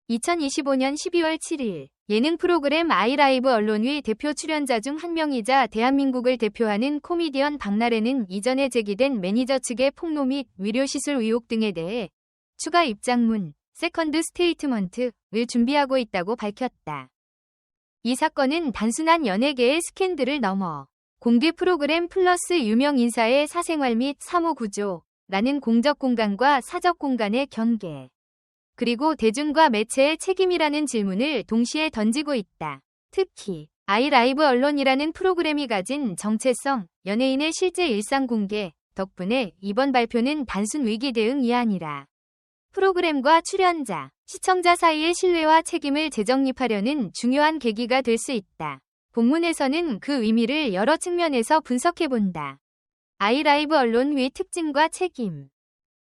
2025년 12월 7일 예능 프로그램 아이라이브 언론위 대표 출연자 중 한 명이자 대한민국을 대표하는 코미디언 박나래는 이전에 제기된 매니저 측의 폭로 및 위료시술 의혹 등에 대해 추가 입장문, 세컨드 스테이트먼트를 준비하고 있다고 밝혔다. 이 사건은 단순한 연예계의 스캔들을 넘어 공개 프로그램 플러스 유명 인사의 사생활 및 사무 구조라는 공적 공간과 사적 공간의 경계, 그리고 대중과 매체의 책임이라는 질문을 동시에 던지고 있다. 특히 아이라이브 언론이라는 프로그램이 가진 정체성, 연예인의 실제 일상 공개 덕분에 이번 발표는 단순 위기 대응이 아니라 프로그램과 출연자, 시청자 사이의 신뢰와 책임을 재정립하려는 중요한 계기가 될 수 있다. 본문에서는 그 의미를 여러 측면에서 분석해본다. 아이라이브 언론의 특징과 책임.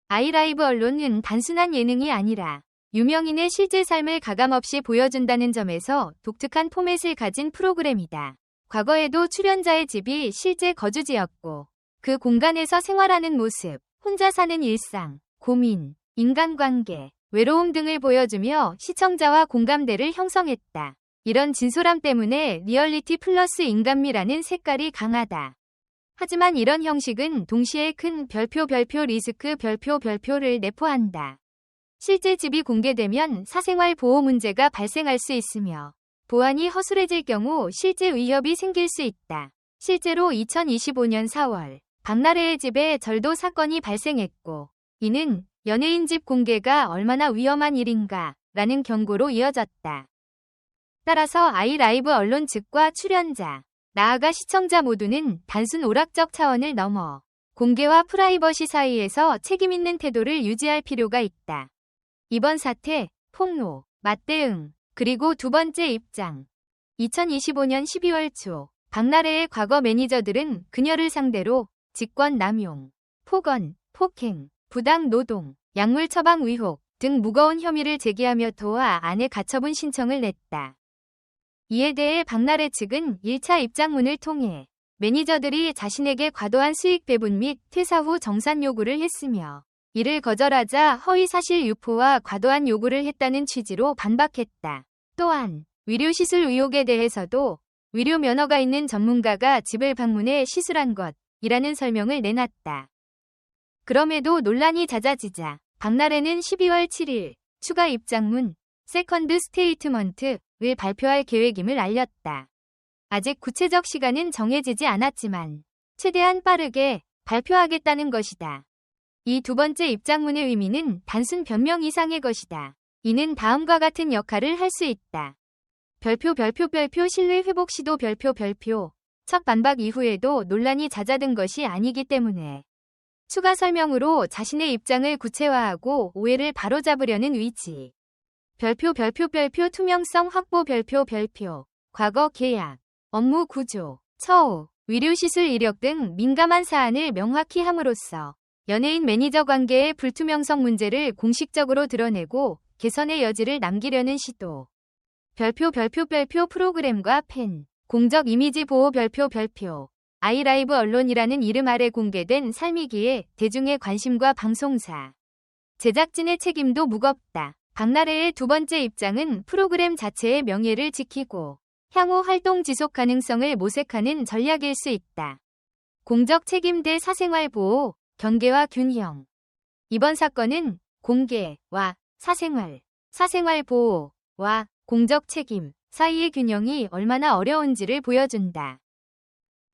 아이라이브 언론은 단순한 예능이 아니라 유명인의 실제 삶을 가감없이 보여준다는 점에서 독특한 포맷을 가진 프로그램이다. 과거에도 출연자의 집이 실제 거주지였고 그 공간에서 생활하는 모습, 혼자 사는 일상, 고민, 인간관계, 외로움 등을 보여주며 시청자와 공감대를 형성했다. 이런 진솔함 때문에 리얼리티 플러스 인간미라는 색깔이 강하다. 하지만 이런 형식은 동시에 큰 별표 리스크를 내포한다. 실제 집이 공개되면 사생활 보호 문제가 발생할 수 있으며 보안이 허술해질 경우 실제 위협이 생길 수 있다. 실제로 2025년 4월 박나래의 집에 절도 사건이 발생했고 이는 연예인 집 공개가 얼마나 위험한 일인가 라는 경고로 이어졌다. 따라서 아이라이브 언론 측과 출연자, 나아가 시청자 모두는 단순 오락적 차원을 넘어 공개와 프라이버시 사이에서 책임있는 태도를 유지할 필요가 있다. 이번 사태, 폭로, 맞대응, 그리고 두 번째 입장. 2025년 12월 초 박나래의 과거 매니저들은 그녀를 상대로 직권 남용, 폭언, 폭행, 부당 노동, 약물 처방 의혹 등 무거운 혐의를 제기하며 도와 안에 가처분 신청을 냈다. 이에 대해 박나래 측은 1차 입장문을 통해 매니저들이 자신에게 과도한 수익 배분 및 퇴사 후 정산 요구를 했으며 이를 거절하자 허위사실 유포와 과도한 요구를 했다는 취지로 반박했다. 또한 위료시술 의혹에 대해서도 위료 면허가 있는 전문가가 집을 방문해 시술한 것이라는 설명을 내놨다. 그럼에도 논란이 잦아지자 박나래는 12월 7일 추가 입장문, 세컨드 스테이트먼트를 발표할 계획임을 알렸다. 아직 구체적 시간은 정해지지 않았지만 최대한 빠르게 발표하겠다는 것이다. 이 두 번째 입장문의 의미는 단순 변명 이상의 것이다. 이는 다음과 같은 역할을 할 수 있다. 별표 신뢰 회복 시도 별표 첫 반박 이후에도 논란이 잦아든 것이 아니기 때문에 추가 설명으로 자신의 입장을 구체화하고 오해를 바로잡으려는 의지. 별표 투명성 확보 별표 과거 계약, 업무 구조, 처우, 위료시술 이력 등 민감한 사안을 명확히 함으로써 연예인 매니저 관계의 불투명성 문제를 공식적으로 드러내고 개선의 여지를 남기려는 시도. 별표 프로그램과 팬, 공적 이미지 보호 별표 아이라이브 언론이라는 이름 아래 공개된 삶이기에 대중의 관심과 방송사, 제작진의 책임도 무겁다. 박나래의 두 번째 입장은 프로그램 자체의 명예를 지키고 향후 활동 지속 가능성을 모색하는 전략일 수 있다. 공적 책임 대 사생활 보호, 경계와 균형. 이번 사건은 공개와 사생활 보호와 공적 책임 사이의 균형이 얼마나 어려운지를 보여준다.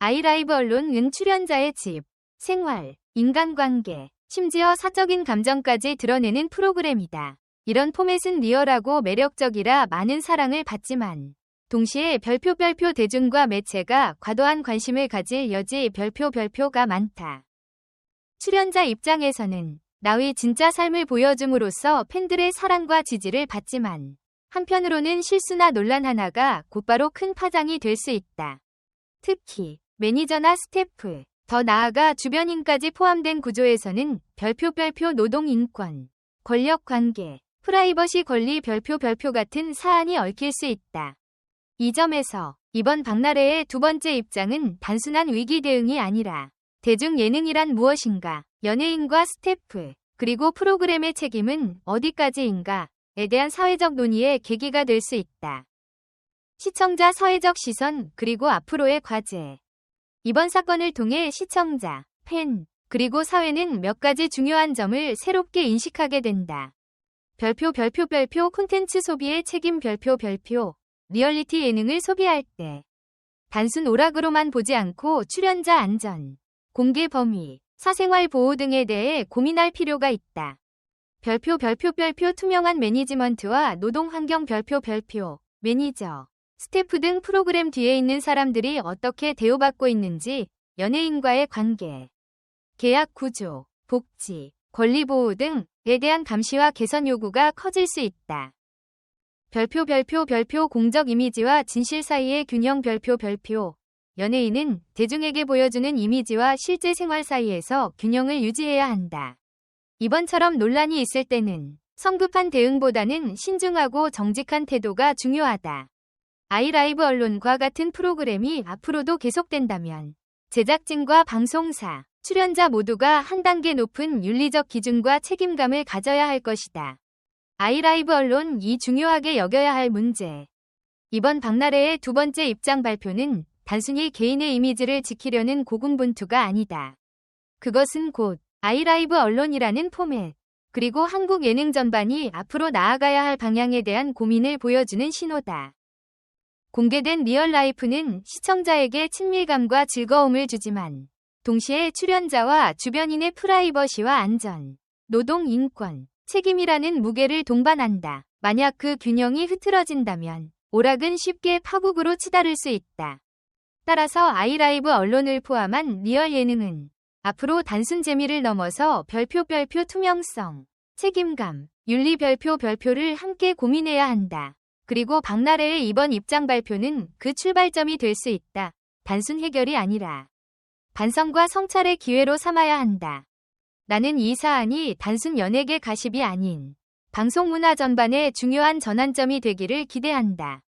아이라이브 언론은 출연자의 집, 생활, 인간관계, 심지어 사적인 감정까지 드러내는 프로그램이다. 이런 포맷은 리얼하고 매력적이라 많은 사랑을 받지만 동시에 별표 대중과 매체가 과도한 관심을 가질 여지 별표가 많다. 출연자 입장에서는 나의 진짜 삶을 보여줌으로써 팬들의 사랑과 지지를 받지만 한편으로는 실수나 논란 하나가 곧바로 큰 파장이 될 수 있다. 특히 매니저나 스태프, 더 나아가 주변인까지 포함된 구조에서는 별표 노동 인권, 권력 관계, 프라이버시 권리 별표 같은 사안이 얽힐 수 있다. 이 점에서 이번 박나래의 두 번째 입장은 단순한 위기 대응이 아니라 대중 예능이란 무엇인가, 연예인과 스태프, 그리고 프로그램의 책임은 어디까지인가 대한 사회적 논의의 계기가 될 수 있다. 시청자 사회적 시선 그리고 앞으로의 과제. 이번 사건을 통해 시청자, 팬, 그리고 사회는 몇 가지 중요한 점을 새롭게 인식하게 된다. 별표 콘텐츠 소비의 책임 별표 리얼리티 예능을 소비할 때 단순 오락으로만 보지 않고 출연자 안전, 공개 범위, 사생활 보호 등에 대해 고민할 필요가 있다. 별표 투명한 매니지먼트와 노동 환경 별표 매니저, 스태프 등 프로그램 뒤에 있는 사람들이 어떻게 대우받고 있는지, 연예인과의 관계, 계약 구조, 복지, 권리 보호 등에 대한 감시와 개선 요구가 커질 수 있다. 별표 공적 이미지와 진실 사이의 균형 별표 연예인은 대중에게 보여주는 이미지와 실제 생활 사이에서 균형을 유지해야 한다. 이번처럼 논란이 있을 때는 성급한 대응보다는 신중하고 정직한 태도가 중요하다. 아이라이브 언론과 같은 프로그램이 앞으로도 계속된다면 제작진과 방송사, 출연자 모두가 한 단계 높은 윤리적 기준과 책임감을 가져야 할 것이다. 아이라이브 언론이 중요하게 여겨야 할 문제. 이번 박나래의 두 번째 입장 발표는 단순히 개인의 이미지를 지키려는 고군분투가 아니다. 그것은 곧 아이라이브 언론이라는 포맷, 그리고 한국 예능 전반이 앞으로 나아가야 할 방향에 대한 고민을 보여주는 신호다. 공개된 리얼라이프는 시청자에게 친밀감과 즐거움을 주지만 동시에 출연자와 주변인의 프라이버시와 안전, 노동 인권, 책임이라는 무게를 동반한다. 만약 그 균형이 흐트러진다면 오락은 쉽게 파국으로 치달을 수 있다. 따라서 아이라이브 언론을 포함한 리얼 예능은 앞으로 단순 재미를 넘어서 별표 투명성, 책임감, 윤리 별표를 함께 고민해야 한다. 그리고 박나래의 이번 입장 발표는 그 출발점이 될 수 있다. 단순 해결이 아니라 반성과 성찰의 기회로 삼아야 한다. 나는 이 사안이 단순 연예계 가십이 아닌 방송 문화 전반의 중요한 전환점이 되기를 기대한다.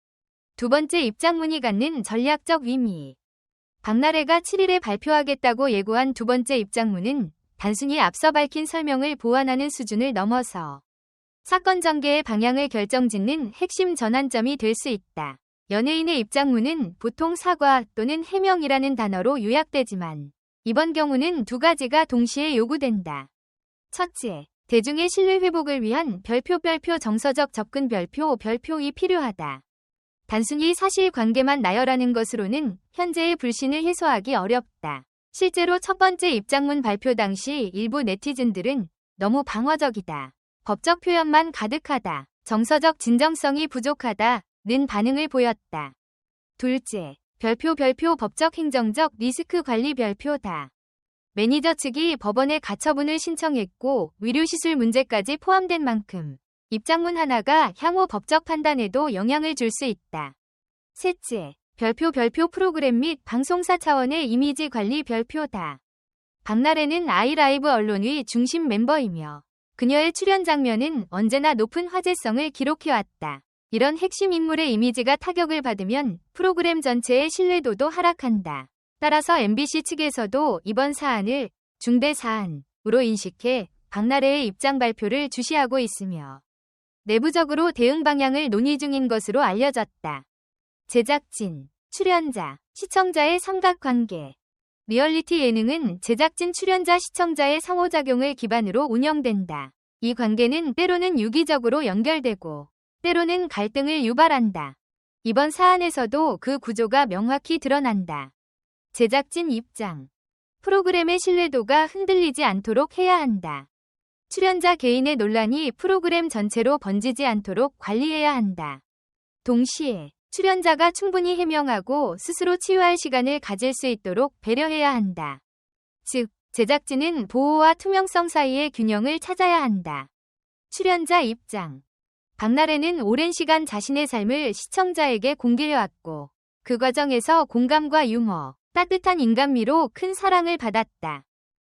두 번째 입장문이 갖는 전략적 의미. 박나래가 7일에 발표하겠다고 예고한 두 번째 입장문은 단순히 앞서 밝힌 설명을 보완하는 수준을 넘어서 사건 전개의 방향을 결정짓는 핵심 전환점이 될 수 있다. 연예인의 입장문은 보통 사과 또는 해명이라는 단어로 요약되지만 이번 경우는 두 가지가 동시에 요구된다. 첫째, 대중의 신뢰 회복을 위한 별표 정서적 접근 별표이 필요하다. 단순히 사실관계만 나열하는 것으로는 현재의 불신을 해소하기 어렵다. 실제로 첫 번째 입장문 발표 당시 일부 네티즌들은 너무 방어적이다. 법적 표현만 가득하다. 정서적 진정성이 부족하다는 반응을 보였다. 둘째, 별표 법적 행정적 리스크 관리 별표다. 매니저 측이 법원에 가처분을 신청했고 의료시술 문제까지 포함된 만큼 입장문 하나가 향후 법적 판단에도 영향을 줄 수 있다. 셋째, 별표 프로그램 및 방송사 차원의 이미지 관리 별표다. 박나래는 아이라이브 언론의 중심 멤버이며 그녀의 출연 장면은 언제나 높은 화제성을 기록해왔다. 이런 핵심 인물의 이미지가 타격을 받으면 프로그램 전체의 신뢰도도 하락한다. 따라서 MBC 측에서도 이번 사안을 중대 사안으로 인식해 박나래의 입장 발표를 주시하고 있으며 내부적으로 대응 방향을 논의 중인 것으로 알려졌다. 제작진, 출연자, 시청자의 삼각관계. 리얼리티 예능은 제작진, 출연자, 시청자의 상호작용을 기반으로 운영된다. 이 관계는 때로는 유기적으로 연결되고 때로는 갈등을 유발한다. 이번 사안에서도 그 구조가 명확히 드러난다. 제작진 입장. 프로그램의 신뢰도가 흔들리지 않도록 해야 한다. 출연자 개인의 논란이 프로그램 전체로 번지지 않도록 관리해야 한다. 동시에 출연자가 충분히 해명하고 스스로 치유할 시간을 가질 수 있도록 배려해야 한다. 즉, 제작진은 보호와 투명성 사이의 균형을 찾아야 한다. 출연자 입장. 박나래는 오랜 시간 자신의 삶을 시청자에게 공개해왔고 그 과정에서 공감과 유머, 따뜻한 인간미로 큰 사랑을 받았다.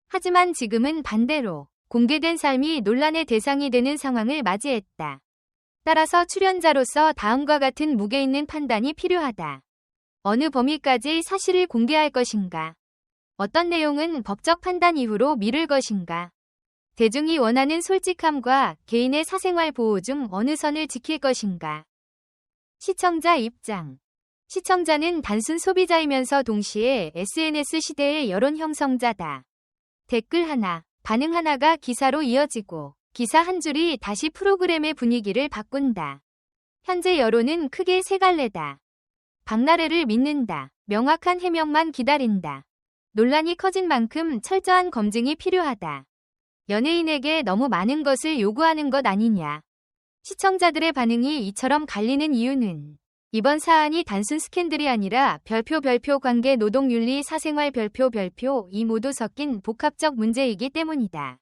하지만 지금은 반대로 공개된 삶이 논란의 대상이 되는 상황을 맞이했다. 따라서 출연자로서 다음과 같은 무게 있는 판단이 필요하다. 어느 범위까지 사실을 공개할 것인가? 어떤 내용은 법적 판단 이후로 미룰 것인가? 대중이 원하는 솔직함과 개인의 사생활 보호 중 어느 선을 지킬 것인가? 시청자 입장. 시청자는 단순 소비자이면서 동시에 SNS 시대의 여론 형성자다. 댓글 하나, 반응 하나가 기사로 이어지고 기사 한 줄이 다시 프로그램의 분위기를 바꾼다. 현재 여론은 크게 세 갈래다. 박나래를 믿는다. 명확한 해명만 기다린다. 논란이 커진 만큼 철저한 검증이 필요하다. 연예인에게 너무 많은 것을 요구하는 것 아니냐. 시청자들의 반응이 이처럼 갈리는 이유는 이번 사안이 단순 스캔들이 아니라 별표 관계 노동윤리 사생활 별표 이 모두 섞인 복합적 문제이기 때문이다.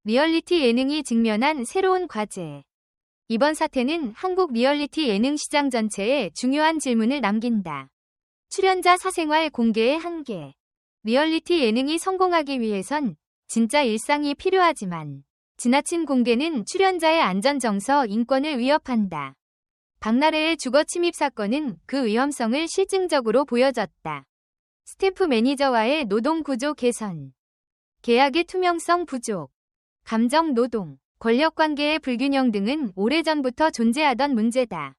리얼리티 예능이 직면한 새로운 과제. 이번 사태는 한국 리얼리티 예능 시장 전체에 중요한 질문을 남긴다. 출연자 사생활 공개의 한계. 리얼리티 예능이 성공하기 위해선 진짜 일상이 필요하지만 지나친 공개는 출연자의 안전 정서 인권을 위협한다. 박나래의 주거 침입 사건은 그 위험성을 실증적으로 보여줬다. 스태프 매니저와의 노동 구조 개선, 계약의 투명성 부족, 감정 노동, 권력 관계의 불균형 등은 오래전부터 존재하던 문제다.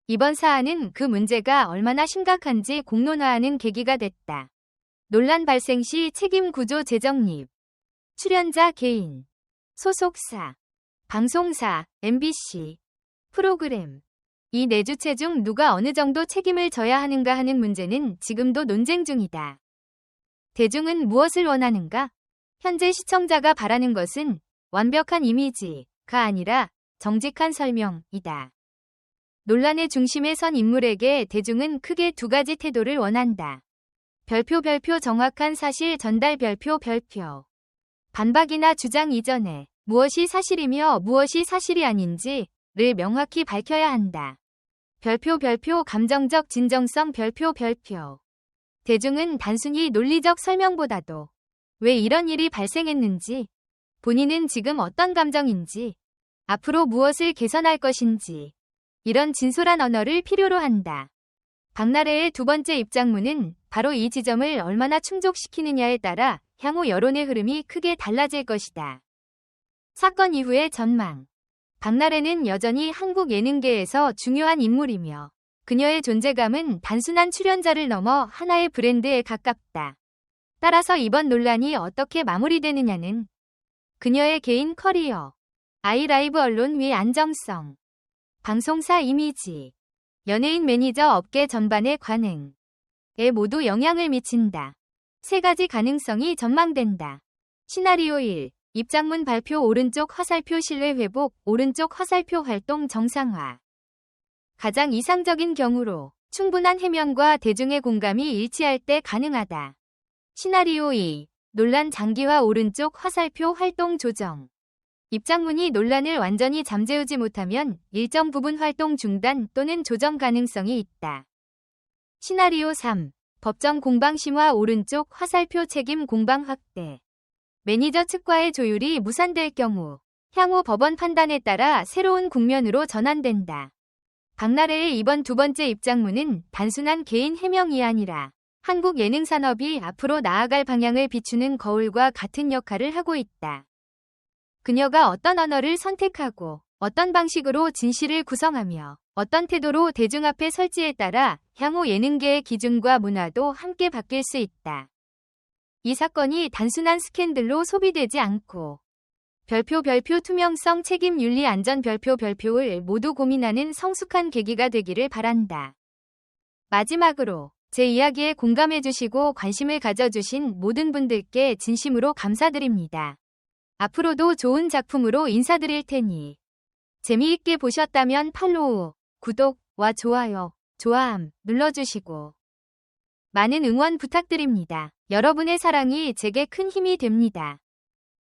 이번 사안은 그 문제가 얼마나 심각한지 공론화하는 계기가 됐다. 논란 발생 시 책임 구조 재정립. 출연자 개인, 소속사, 방송사, MBC, 프로그램. 이 네 주체 중 누가 어느 정도 책임을 져야 하는가 하는 문제는 지금도 논쟁 중이다. 대중은 무엇을 원하는가? 현재 시청자가 바라는 것은 완벽한 이미지가 아니라 정직한 설명이다. 논란의 중심에 선 인물에게 대중은 크게 두 가지 태도를 원한다. 별표 정확한 사실 전달 별표. 반박이나 주장 이전에 무엇이 사실이며 무엇이 사실이 아닌지를 명확히 밝혀야 한다. 별표 감정적 진정성 별표. 대중은 단순히 논리적 설명보다도 왜 이런 일이 발생했는지, 본인은 지금 어떤 감정인지, 앞으로 무엇을 개선할 것인지, 이런 진솔한 언어를 필요로 한다. 박나래의 두 번째 입장문은 바로 이 지점을 얼마나 충족시키느냐에 따라 향후 여론의 흐름이 크게 달라질 것이다. 사건 이후의 전망. 박나래는 여전히 한국 예능계에서 중요한 인물이며 그녀의 존재감은 단순한 출연자를 넘어 하나의 브랜드에 가깝다. 따라서 이번 논란이 어떻게 마무리되느냐는 그녀의 개인 커리어, 아이라이브 언론 위 안정성, 방송사 이미지, 연예인 매니저 업계 전반의 관행에 모두 영향을 미친다. 세 가지 가능성이 전망된다. 시나리오 1. 입장문 발표 오른쪽 화살표 신뢰 회복 오른쪽 화살표 활동 정상화. 가장 이상적인 경우로 충분한 해명과 대중의 공감이 일치할 때 가능하다. 시나리오 2. 논란 장기화 오른쪽 화살표 활동 조정. 입장문이 논란을 완전히 잠재우지 못하면 일정 부분 활동 중단 또는 조정 가능성이 있다. 시나리오 3. 법정 공방 심화 오른쪽 화살표 책임 공방 확대. 매니저 측과의 조율이 무산될 경우 향후 법원 판단에 따라 새로운 국면으로 전환된다. 박나래의 이번 두 번째 입장문은 단순한 개인 해명이 아니라 한국 예능 산업이 앞으로 나아갈 방향을 비추는 거울과 같은 역할을 하고 있다. 그녀가 어떤 언어를 선택하고 어떤 방식으로 진실을 구성하며 어떤 태도로 대중 앞에 설지에 따라 향후 예능계의 기준과 문화도 함께 바뀔 수 있다. 이 사건이 단순한 스캔들로 소비되지 않고 별표 투명성 책임 윤리 안전 별표를 모두 고민하는 성숙한 계기가 되기를 바란다. 마지막으로 제 이야기에 공감해주시고 관심을 가져주신 모든 분들께 진심으로 감사드립니다. 앞으로도 좋은 작품으로 인사드릴 테니 재미있게 보셨다면 팔로우, 구독과 좋아요, 좋아함 눌러주시고 많은 응원 부탁드립니다. 여러분의 사랑이 제게 큰 힘이 됩니다.